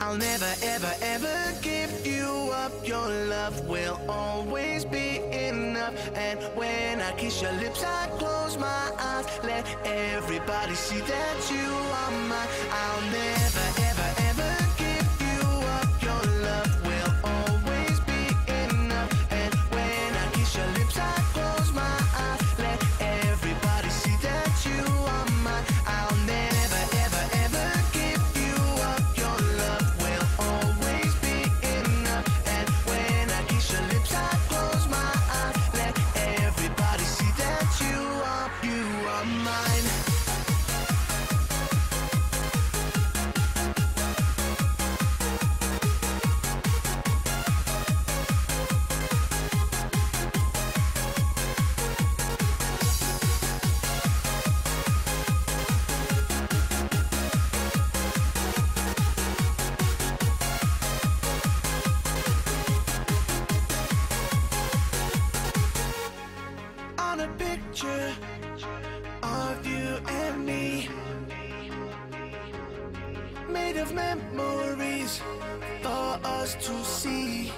I'll never, ever, ever give you up. Your love will always be enough. And when I kiss your lips, I close my eyes. Let everybody see that you are mine. I'll never, ever, ever give you up. Your love will always be enough. And when I kiss your lips, I close my eyes. Let everybody see that you are mine. I'll never, ever, ever give you up. Your love will always be enough. And when I kiss your lips, I close my eyes. Let everybody see that you are mine. On a picture of you and me, made of memories for us to see.